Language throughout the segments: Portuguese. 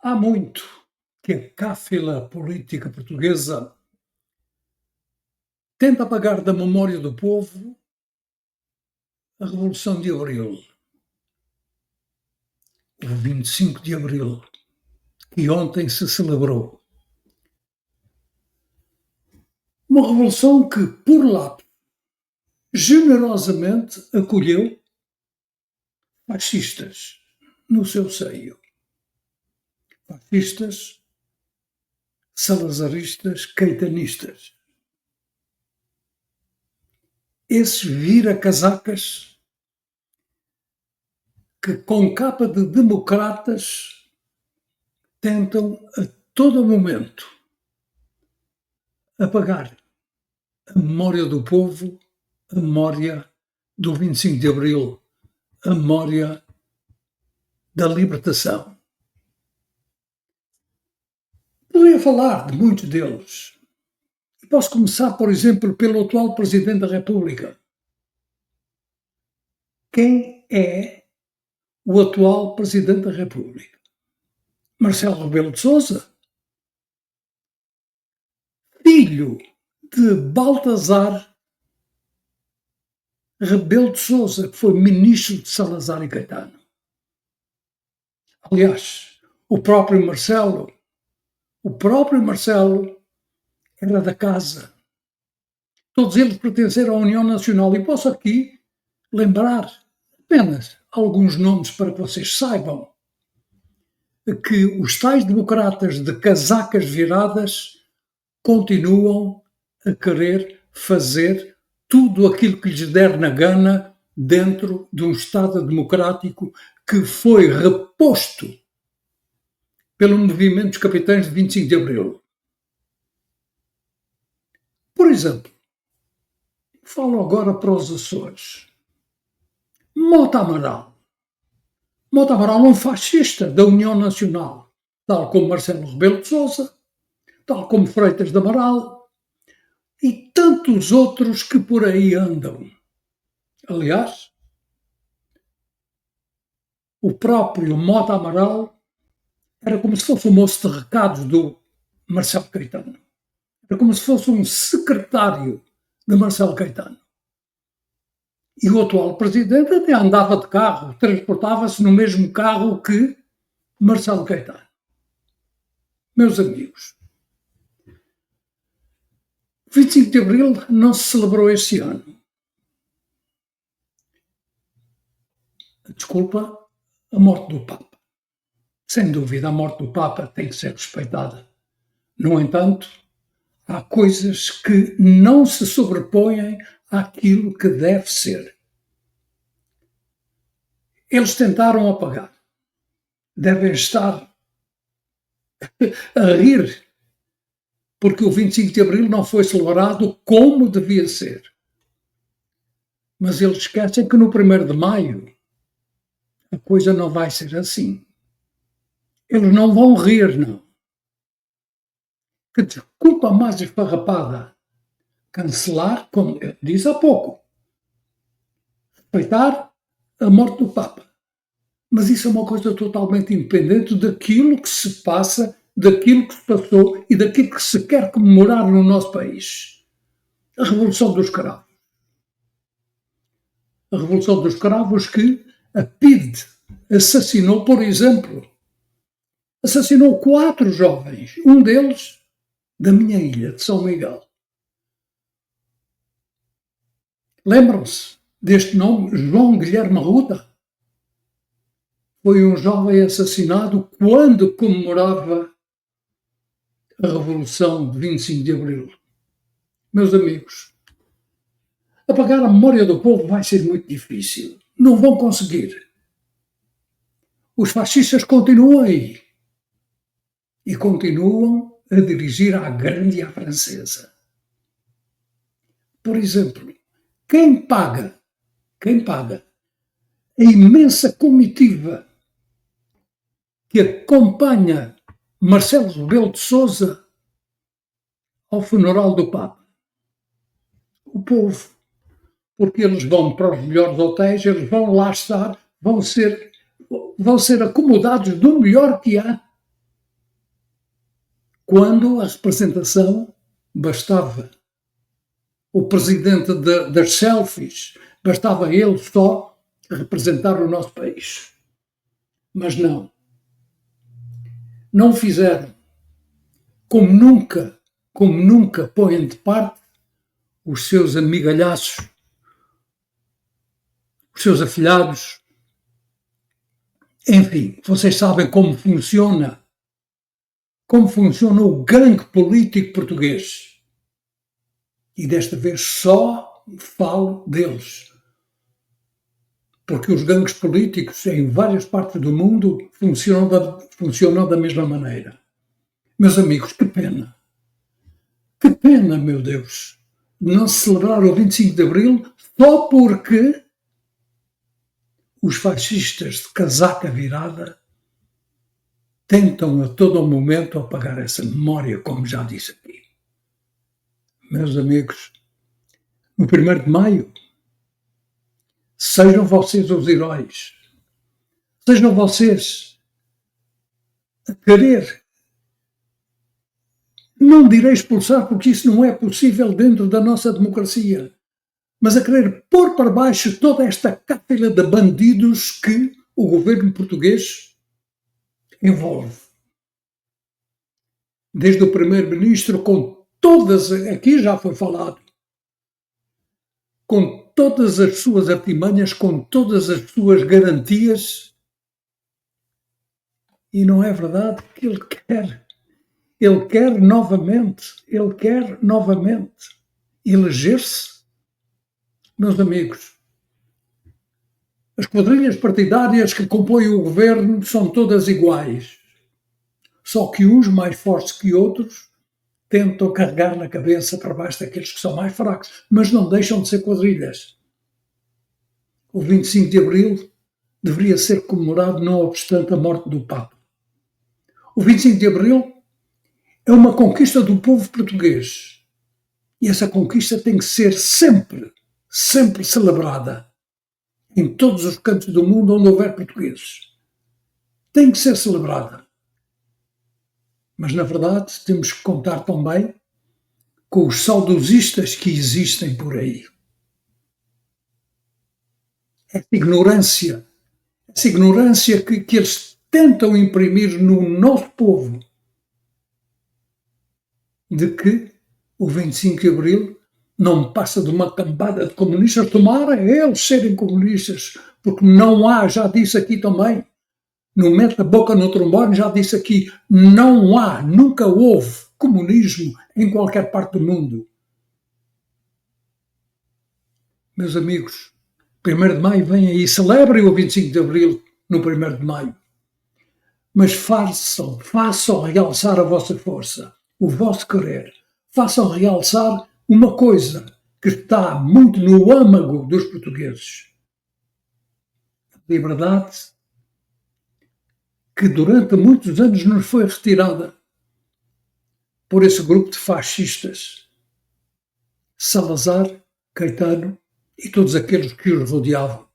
Há muito que a cáfila política portuguesa tenta apagar da memória do povo a Revolução de Abril, o 25 de Abril, que ontem se celebrou. Uma revolução que, por lá, generosamente acolheu fascistas no seu seio. Fascistas, salazaristas, caetanistas. Esses vira-casacas que, com capa de democratas, tentam a todo momento apagar a memória do povo, a memória do 25 de Abril, a memória da libertação. Poderia falar de muitos deles. Posso começar, por exemplo, pelo atual Presidente da República. Quem é o atual Presidente da República? Marcelo Rebelo de Sousa, filho de Baltazar Rebelo de Sousa, que foi ministro de Salazar e Caetano. Aliás, o próprio Marcelo era da casa. Todos eles pertenceram à União Nacional. E posso aqui lembrar apenas alguns nomes para que vocês saibam que os tais democratas de casacas viradas continuam a querer fazer tudo aquilo que lhes der na gana dentro de um Estado democrático que foi reposto pelo movimento dos capitães de 25 de Abril. Por exemplo, falo agora para os Açores. Mota Amaral, um fascista da União Nacional, tal como Marcelo Rebelo de Sousa, tal como Freitas de Amaral e tantos outros que por aí andam. Aliás, o próprio Mota Amaral era como se fosse o moço de recados do Marcelo Caetano. Era como se fosse um secretário de Marcelo Caetano. E o atual presidente até andava de carro, transportava-se no mesmo carro que Marcelo Caetano. Meus amigos, 25 de Abril não se celebrou este ano. Desculpa, a morte do Papa. Sem dúvida, a morte do Papa tem que ser respeitada. No entanto, há coisas que não se sobrepõem àquilo que deve ser. Eles tentaram apagar. Devem estar a rir porque o 25 de Abril não foi celebrado como devia ser. Mas eles esquecem que no 1º de Maio a coisa não vai ser assim. Eles não vão rir, não. Que desculpa mais esfarrapada. Cancelar, como eu disse há pouco. Respeitar a morte do Papa. Mas isso é uma coisa totalmente independente daquilo que se passa, daquilo que se passou e daquilo que se quer comemorar no nosso país. A Revolução dos Cravos. A Revolução dos Cravos que a PIDE assassinou, por exemplo, assassinou 4 jovens, um deles da minha ilha, de São Miguel. Lembram-se deste nome, João Guilherme Arruda? Foi um jovem assassinado quando comemorava a Revolução de 25 de Abril. Meus amigos, apagar a memória do povo vai ser muito difícil. Não vão conseguir. Os fascistas continuam aí. E continuam a dirigir à grande e à francesa. Por exemplo, quem paga a imensa comitiva que acompanha Marcelo Rebelo de Sousa ao funeral do Papa? O povo. Porque eles vão para os melhores hotéis, eles vão lá estar, vão ser acomodados do melhor que há. quando a representação bastava. O presidente das selfies, bastava ele só representar o nosso país. Mas não fizeram. Como nunca põem de parte os seus amigalhaços, os seus afilhados. Enfim, vocês sabem como funciona o gangue político português. E desta vez só falo deles. Porque os gangues políticos em várias partes do mundo funcionam da mesma maneira. Meus amigos, que pena. Que pena, meu Deus, não se celebrar o 25 de Abril só porque os fascistas de casaca virada tentam a todo momento apagar essa memória, como já disse aqui. Meus amigos, no 1º de Maio, sejam vocês os heróis. Sejam vocês a querer. Não direi expulsar, porque isso não é possível dentro da nossa democracia, mas a querer pôr para baixo toda esta cáfila de bandidos que o governo português envolve. Desde o primeiro-ministro, com todas, aqui já foi falado, com todas as suas artimanhas, com todas as suas garantias, e não é verdade que ele quer novamente eleger-se. Meus amigos, as quadrilhas partidárias que compõem o governo são todas iguais, só que uns mais fortes que outros tentam carregar na cabeça para baixo daqueles que são mais fracos, mas não deixam de ser quadrilhas. O 25 de Abril deveria ser comemorado não obstante a morte do Papa. O 25 de Abril é uma conquista do povo português e essa conquista tem que ser sempre celebrada em todos os cantos do mundo onde houver portugueses. Tem que ser celebrada. Mas, na verdade, temos que contar também com os saudosistas que existem por aí. Essa ignorância que eles tentam imprimir no nosso povo de que o 25 de Abril não passa de uma cambada de comunistas, tomara eles serem comunistas, porque não há, já disse aqui também, não mete a boca no trombone, já disse aqui, não há, nunca houve comunismo em qualquer parte do mundo. Meus amigos, 1º de Maio vem aí, celebrem o 25 de Abril no 1º de Maio. Mas façam realçar a vossa força, o vosso querer. Façam realçar uma coisa que está muito no âmago dos portugueses. A liberdade que durante muitos anos nos foi retirada por esse grupo de fascistas, Salazar, Caetano e todos aqueles que os rodeavam.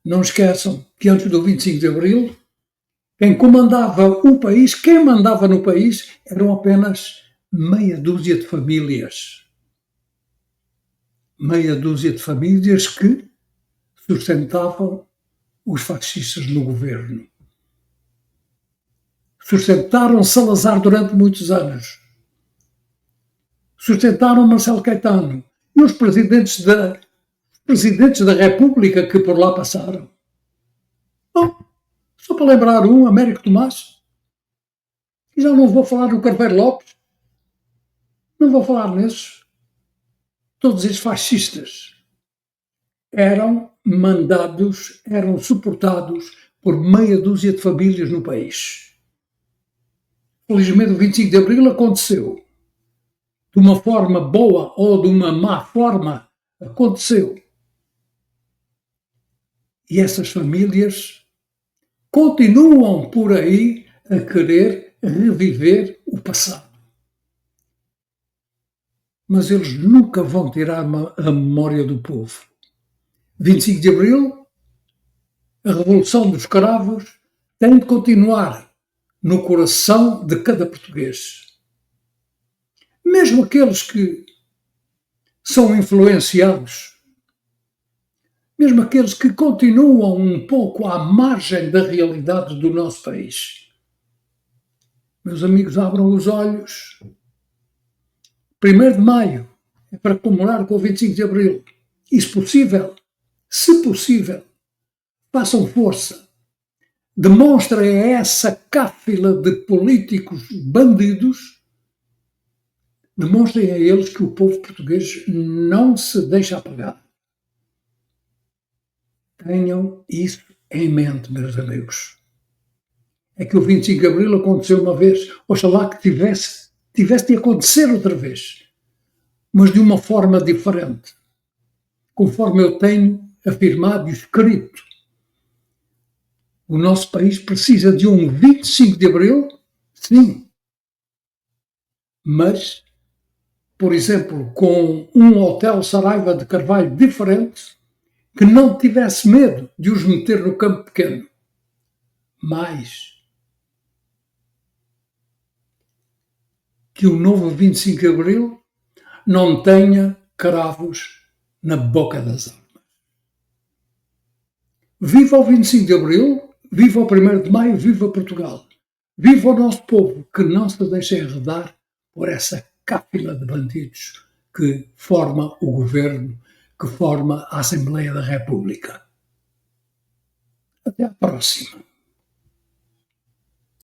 Não esqueçam que antes do 25 de Abril, quem mandava no país eram apenas meia dúzia de famílias. Meia dúzia de famílias que sustentavam os fascistas no governo. Sustentaram Salazar durante muitos anos. Sustentaram Marcelo Caetano e os presidentes da República que por lá passaram. Só para lembrar Américo Tomás. E já não vou falar no Carvalho Lopes. Não vou falar nesses. Todos esses fascistas eram mandados, eram suportados por meia dúzia de famílias no país. Felizmente, o 25 de Abril aconteceu. De uma forma boa ou de uma má forma, aconteceu. E essas famílias continuam por aí a querer reviver o passado. Mas eles nunca vão tirar a memória do povo. 25 de Abril, a Revolução dos Cravos, tem de continuar no coração de cada português. Mesmo aqueles que são influenciados, mesmo aqueles que continuam um pouco à margem da realidade do nosso país. Meus amigos, abram os olhos. 1º de maio é para comemorar com o 25 de Abril. E se possível, façam força. Demonstrem a essa cáfila de políticos bandidos, demonstrem a eles que o povo português não se deixa apagar. Tenham isso em mente, meus amigos. É que o 25 de Abril aconteceu uma vez, oxalá que tivesse de acontecer outra vez, mas de uma forma diferente, conforme eu tenho afirmado e escrito. O nosso país precisa de um 25 de Abril, sim, mas, por exemplo, com um hotel Saraiva de Carvalho diferente, que não tivesse medo de os meter no campo pequeno. Mais que o novo 25 de Abril não tenha cravos na boca das armas. Viva o 25 de Abril, viva o 1º de Maio, viva Portugal. Viva o nosso povo, que não se deixa enredar por essa cáfila de bandidos que forma o governo, que forma a Assembleia da República. Até à próxima.